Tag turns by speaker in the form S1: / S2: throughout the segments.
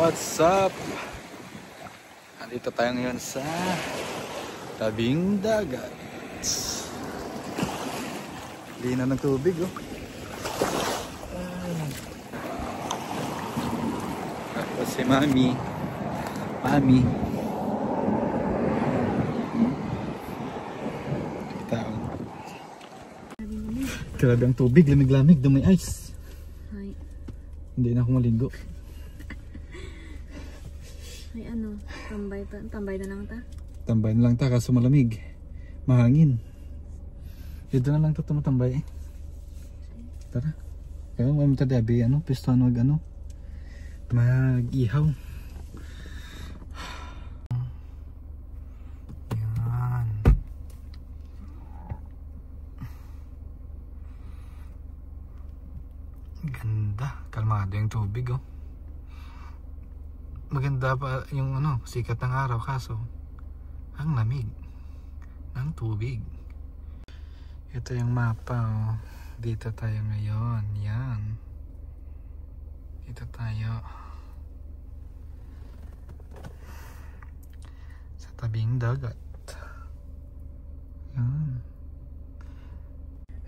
S1: What's up? Nandito tayo ngayon sa tabing dagat. Linaw ng tubig, oh. Tapos si Mami. Tao. Grabe ang tubig, lamig-lamig, may ice.
S2: Ay.
S1: Hindi na ako maligo.
S2: Ay ano, tambay na lang ta.
S1: Tambay na lang ta, kaso malamig. Mahangin. Dito na lang ito tumatambay eh. Tara. Kaya may matadabi, piston mag-ihaw. Yan. Ganda. Kalmado yung tubig, oh. Maganda pa yung sikat ng araw, kaso ang lamig ng tubig. Ito yung mapa, oh. Dito tayo ngayon. Yan. Dito tayo sa tabing dagat. Yan.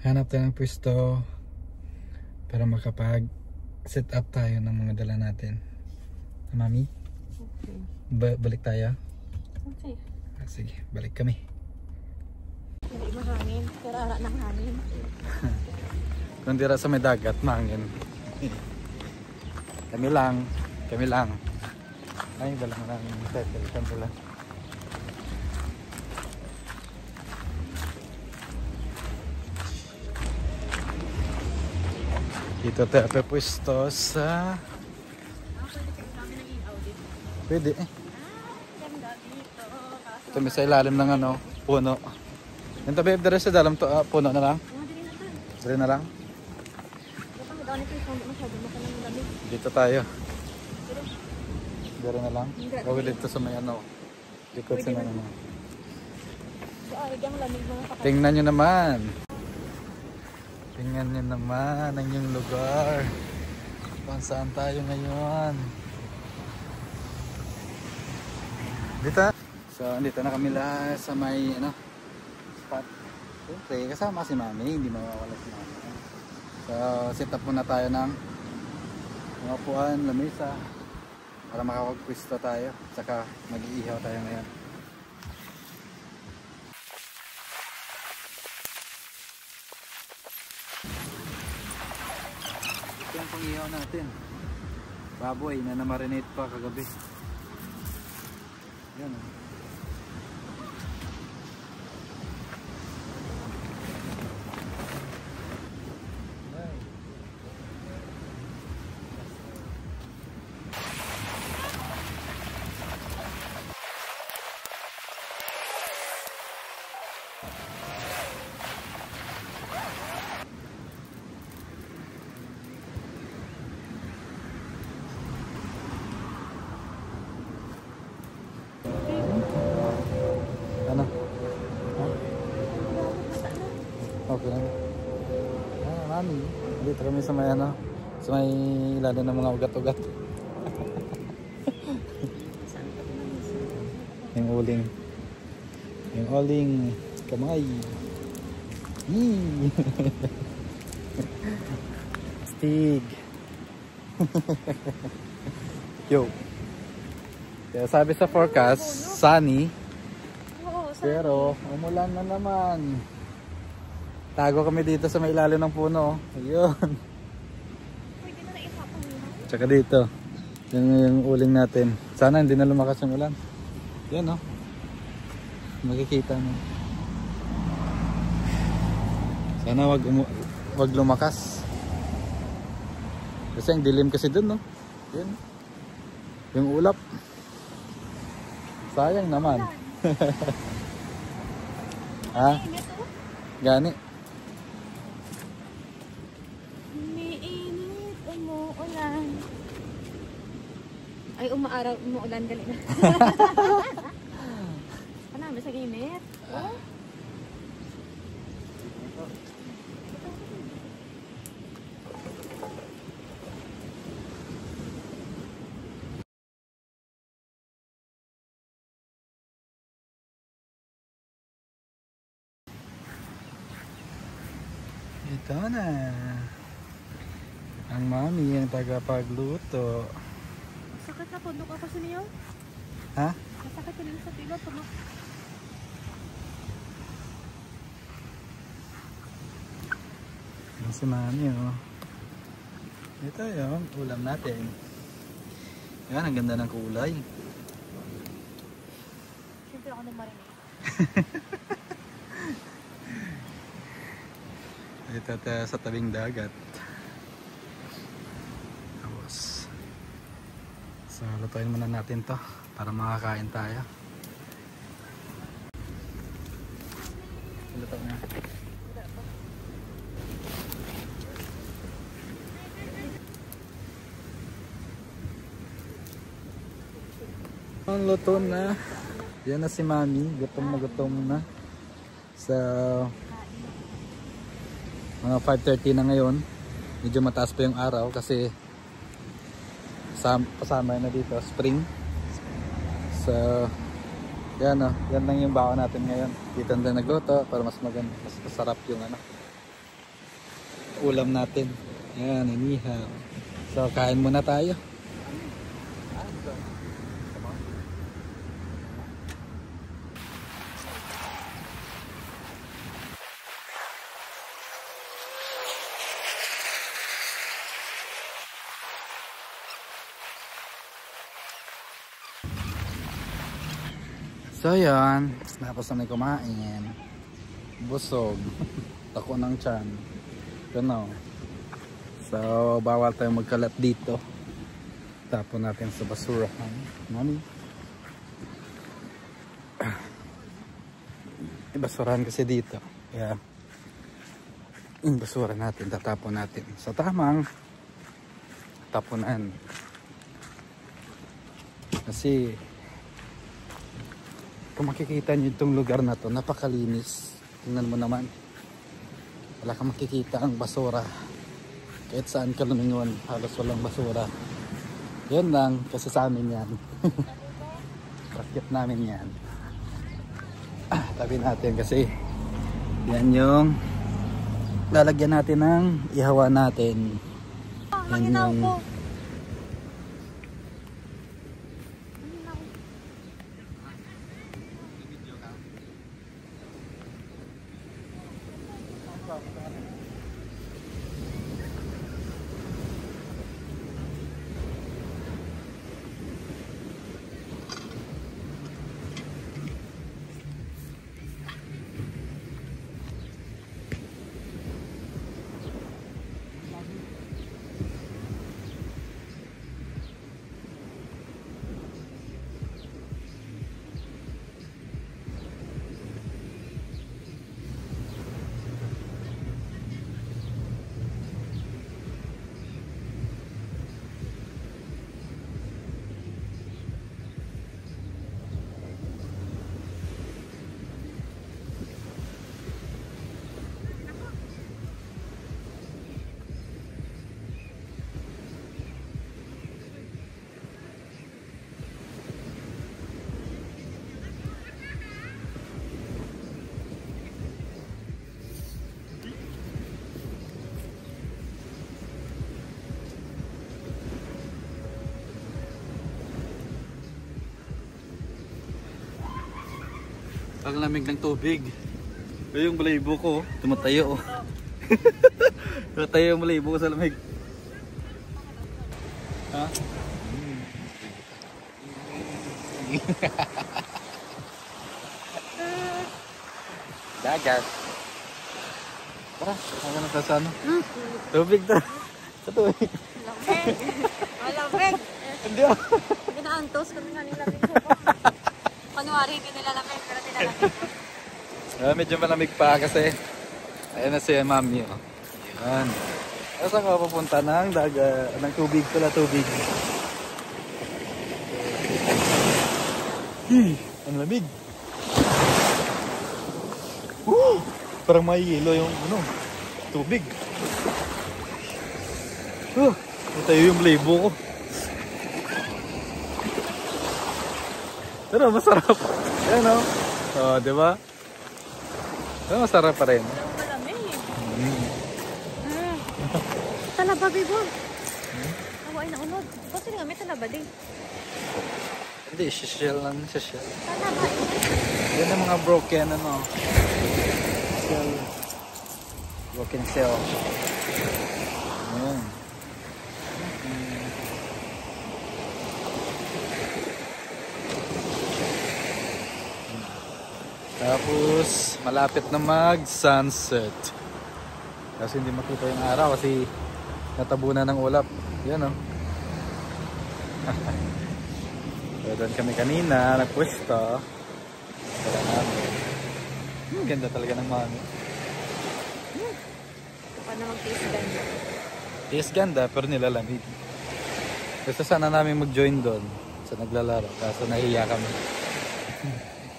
S1: Hanap tayo ng pwesto para makapag set up tayo ng mga dala natin. Mami?
S2: Okay.
S1: Balik tayo?
S2: Okay.
S1: Sige, balik kami.
S2: Hindi mahangin, karara ng hangin.
S1: Kung dira sa may dagat, mahangin. Kami lang. Ay, dalang lang settle. Sila. Dito tayo pwesto sa... Pwede eh. Ito may sa ilalim ng puno. Yung tabi dito sa dalam to, puno na lang. Dito na lang. Dito tayo. Dito na lang. Gawin dito sa may likod sa may Tingnan nyo naman. Tingnan nyo naman ang yung lugar. Kung saan tayo ngayon. Dito. So, dito na kami lahat sa may spot. Siyempre, kasama si Mami, hindi mawawala si Mami. So, set up muna tayo ng mga upuan, lamesa para makapagpwesto tayo. Saka mag-iihaw tayo ngayon. Ito yung pang-ihaw natin. Baboy na na-marinate pa kagabi. Yan. Ano? Okay lang. Mami, dito kami sa may sa may ilalim ng mga ugat-ugat. Yung uling kamay. Stig. Yo. Kaya sabi sa forecast, sunny. Pero umulan na naman. Tago kami dito sa may ilalim ng puno. Ayun.
S2: Pwede na naipapang yun.
S1: Tsaka dito. Yung uling natin. Sana hindi na lumakas yung ulan. Yan makikita mo. Sana wag lumakas. Kasi ang dilim kasi dun, Yan. Yung ulap. Sayang naman. Ha? Gani.
S2: Umiinit, umuulan. Ay, umuulan dali na. Ano, sa ginit? Oh?
S1: Ito na. Ang mami yung tagapagluto.
S2: Sakit na po. Ka kasi niyo?
S1: Ha?
S2: Masakit ka sa pilot.
S1: Yan si mami oh. Ito yung ulam natin. Yan, ang ganda ng kulay.
S2: Siyempre ako nagmarinig.
S1: Dito tayo sa tabing dagat. Tapos, so lutuin muna natin to para makakain tayo. Luto na. Ang luto na. Yan na si mami. Gutom na. So, mga 5:30 na ngayon. Medyo mataas pa yung araw kasi kasama na dito spring. So yan o, yan lang yung baon natin ngayon. Dito na nagluto para mas maganda, mas masarap yung ulam natin. Yan, inihaw. So kain muna tayo. So yan, tapos na may kumain. Busog. Tako ng tiyan. Gano. So bawal tayong magkalat dito. Tapon natin sa basurahan. Mami. Basurahan kasi dito. Kaya yung basura natin, tatapon natin sa tamang tapunan. Kasi kung makikita nyo itong lugar na to, napakalinis. Tingnan mo naman. Wala kang makikita ang basura. Kahit saan ka lumingon, halos walang basura. Yan lang, kasi sa amin yan. Bakit namin yan. Tabi natin kasi yan yung lalagyan natin ng ihawa natin. Yan yung ang lamig ng tubig. Yung balayibo ko, tumatayo. Tumatayo yung balayibo ko sa lamig. Ha? Dagat. Tara, ako na sa ano? Tubig to. Sa tubig.
S2: Lamig. Malamig.
S1: Hindi ako.
S2: Ginaantos kami nga nilamig ko. Kunwari, hindi nila lamig, pero nilalamig ko.
S1: Medyo malamig pa kasi ayan na si mami. Oh. Ayan. Saan ka pupunta ng dagat? Ng tubig pala, tubig. Ang lamig. Parang may hilo yung tubig. Tayo yung blaybo ko. Pero masarap. Ayan o. Oh, diba? Pero masarap pa rin.
S2: Malamig. Grabe ba? Awa ay naunod. Kasi nga may talaba din.
S1: Hindi, shell lang siya shell.
S2: Talaba.
S1: Yan ang mga broken ano. Shell. Broken shell. Ayan. Tapos malapit na mag sunset. Kasi hindi makita yung araw kasi natabunan ng ulap. Yan o. So, doon kami kanina nagpwesto. Ganda talaga ng mami.
S2: Paano mag-taste ganda?
S1: Taste ganda pero nilalamig. Gusto sana namin mag-join doon sa naglalaro. Kaso nahiya kami.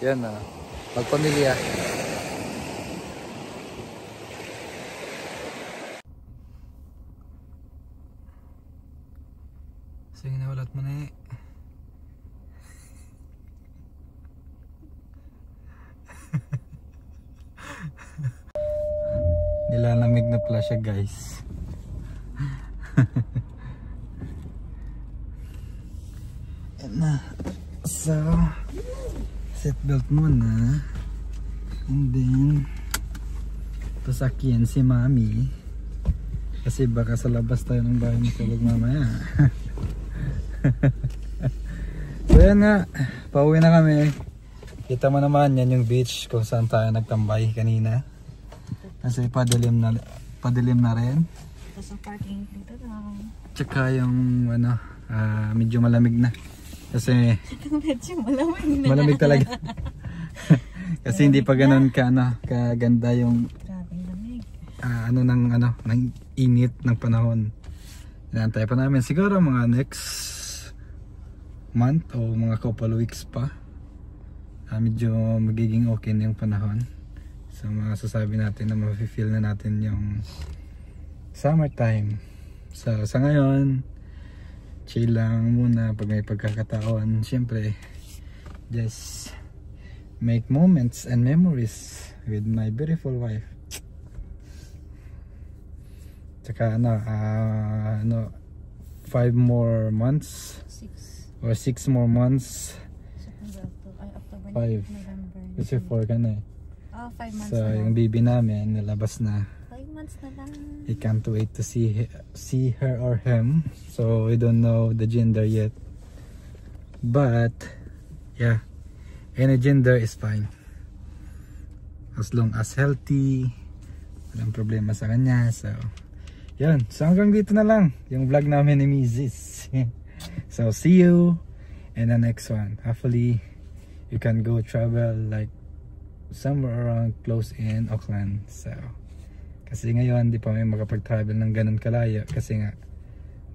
S1: Yan na. Magpamilya. Sige na, walat mo na eh. Nilalamig na pala siya guys. Yan na. So, seatbelt muna. And then, pasakyan si mami. Kasi baka sa labas tayo ng bahay matulog mamaya. So yan nga, pauwi na kami. Kita mo naman yan yung beach kung saan tayo nagtambay kanina. Kasi padilim na rin.
S2: Tapos ang parking dito lang.
S1: Tsaka yung ano, medyo malamig na. Kasi
S2: Medyo malamig na.
S1: malamig talaga. Kasi hindi pa ganoon kaganda yung
S2: Grabe lamig.
S1: ng init ng panahon. Inaantay pa namin siguro mga next month o mga couple weeks pa. Medyo magiging okay na yung panahon. So masasabi natin na ma-feel na natin yung summertime. So sa ngayon, chill lang muna pag may pagkakataon. Siyempre, just make moments and memories with my beautiful wife. Tsaka 5 more months
S2: 6.
S1: or 6 more months.
S2: September, October,
S1: 5.
S2: November.
S1: Kasi 4 ka na eh.
S2: 5 months
S1: So
S2: na lang.
S1: yung baby namin nalabas na.
S2: 5 months na lang.
S1: I can't wait to see her or him. So we don't know the gender yet. But yeah, any gender is fine. As long as healthy, walang problema sa kanya. So yun, so hanggang dito na lang yung vlog namin ni Mrs. So see you in the next one. Hopefully you can go travel like somewhere around close in Auckland. So kasi ngayon di pa may makapag-travel ng ganun kalayo kasi nga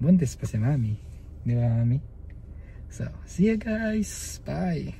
S1: buntis pa si mami, di ba mami? So see you guys, bye.